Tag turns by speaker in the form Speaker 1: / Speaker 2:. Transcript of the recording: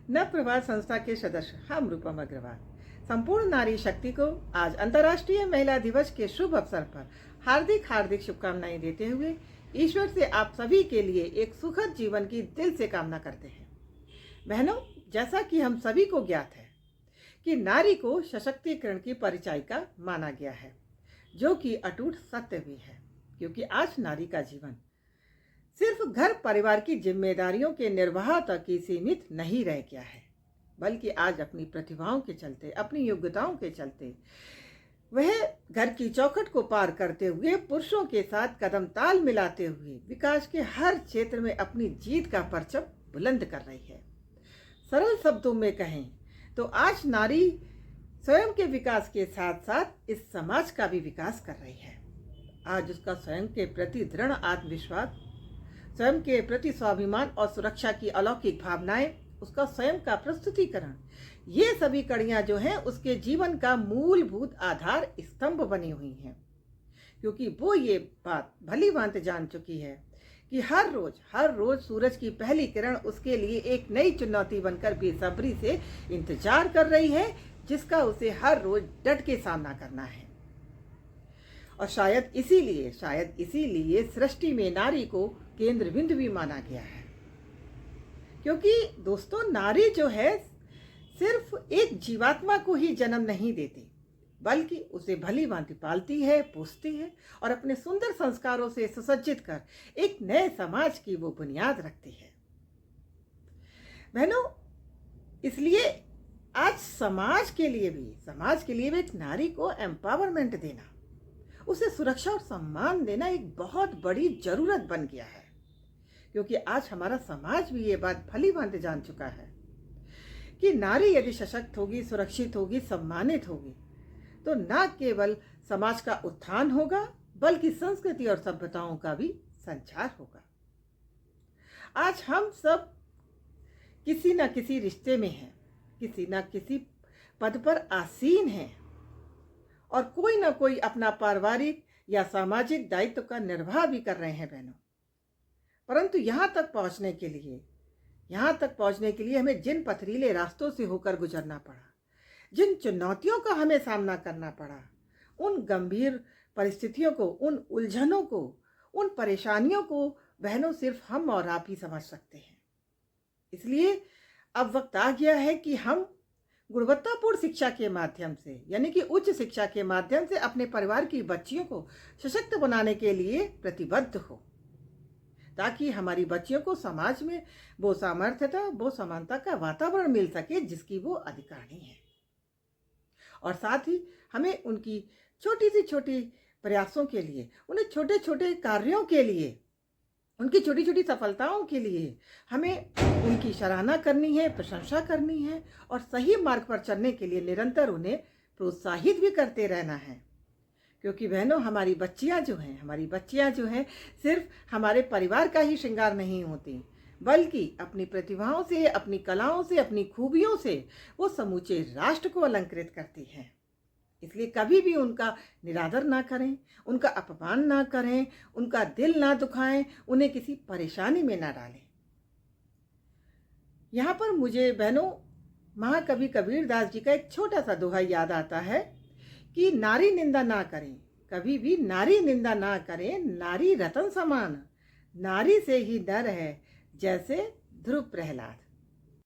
Speaker 1: नवप्रभात संस्था के सदस्य हम रूपम अग्रवाल संपूर्ण नारी शक्ति को आज अंतर्राष्ट्रीय महिला दिवस के शुभ अवसर पर हार्दिक हार्दिक शुभकामनाएं देते हुए ईश्वर से आप सभी के लिए एक सुखद जीवन की दिल से कामना करते हैं। बहनों, जैसा कि हम सभी को ज्ञात है कि नारी को सशक्तिकरण की परिचायिका माना गया है, जो कि अटूट सत्य भी है, क्योंकि आज नारी का जीवन सिर्फ घर परिवार की जिम्मेदारियों के निर्वाह तक ही सीमित नहीं रह गया है, बल्कि आज अपनी प्रतिभाओं के चलते, अपनी योग्यताओं के चलते वह घर की चौखट को पार करते हुए पुरुषों के साथ कदम ताल मिलाते हुए विकास के हर क्षेत्र में अपनी जीत का परचम बुलंद कर रही है। सरल शब्दों में कहें तो आज नारी स्वयं के विकास के साथ साथ इस समाज का भी विकास कर रही है। आज उसका स्वयं के प्रति दृढ़ आत्मविश्वास, स्वयं के प्रति स्वाभिमान और सुरक्षा की अलौकिक भावनाएं, उसका स्वयं का प्रस्तुतिकरण, ये सभी कड़ियां जो हैं उसके जीवन का मूलभूत आधार स्तंभ बनी हुई हैं। क्योंकि वो ये बात भली भांति जान चुकी है कि हर रोज सूरज की पहली किरण उसके लिए एक नई चुनौती बनकर बेसब्री से इंतजार कर रही है, जिसका उसे हर रोज डट के सामना करना है। और शायद इसीलिए सृष्टि में नारी को केंद्र बिंदु भी माना गया है। क्योंकि दोस्तों, नारी जो है सिर्फ एक जीवात्मा को ही जन्म नहीं देती, बल्कि उसे भली भांति पालती है, पोसती है और अपने सुंदर संस्कारों से सुसज्जित कर एक नए समाज की वो बुनियाद रखती है। बहनों, इसलिए आज समाज के लिए भी एक नारी को एम्पावरमेंट देना, उसे सुरक्षा और सम्मान देना एक बहुत बड़ी जरूरत बन गया है। क्योंकि आज हमारा समाज भी ये बात भली भांति जान चुका है कि नारी यदि सशक्त होगी, सुरक्षित होगी, सम्मानित होगी, तो न केवल समाज का उत्थान होगा, बल्कि संस्कृति और सभ्यताओं का भी संचार होगा। आज हम सब किसी न किसी रिश्ते में हैं, किसी न किसी पद पर आसीन हैं और कोई ना कोई अपना पारिवारिक या सामाजिक दायित्व का निर्वाह भी कर रहे हैं बहनों। परंतु यहाँ तक पहुँचने के लिए हमें जिन पथरीले रास्तों से होकर गुजरना पड़ा, जिन चुनौतियों का हमें सामना करना पड़ा, उन गंभीर परिस्थितियों को, उन उलझनों को, उन परेशानियों को बहनों सिर्फ हम और आप ही समझ सकते हैं। इसलिए अब वक्त आ गया है कि हम गुणवत्तापूर्ण शिक्षा के माध्यम से, यानी कि उच्च शिक्षा के माध्यम से अपने परिवार की बच्चियों को सशक्त बनाने के लिए प्रतिबद्ध हो, ताकि हमारी बच्चियों को समाज में वो सामर्थ्यता, वो समानता का वातावरण मिल सके जिसकी वो अधिकारी है। और साथ ही हमें उनकी छोटी सी छोटी प्रयासों के लिए, उन्हें छोटे छोटे कार्यों के लिए, उनकी छोटी छोटी सफलताओं के लिए हमें उनकी सराहना करनी है, प्रशंसा करनी है और सही मार्ग पर चलने के लिए निरंतर उन्हें प्रोत्साहित भी करते रहना है। क्योंकि बहनों, हमारी बच्चियां जो हैं सिर्फ हमारे परिवार का ही श्रृंगार नहीं होती, बल्कि अपनी प्रतिभाओं से, अपनी कलाओं से, अपनी खूबियों से वो समूचे राष्ट्र को अलंकृत करती हैं। इसलिए कभी भी उनका निरादर ना करें, उनका अपमान ना करें, उनका दिल ना दुखाएं, उन्हें किसी परेशानी में ना डालें। यहाँ पर मुझे बहनों महाकवि कबीरदास जी का एक छोटा सा दोहा याद आता है कि नारी निंदा ना करें, कभी भी नारी निंदा ना करें, नारी रतन समान, नारी से ही डर है जैसे ध्रुव प्रहलाद।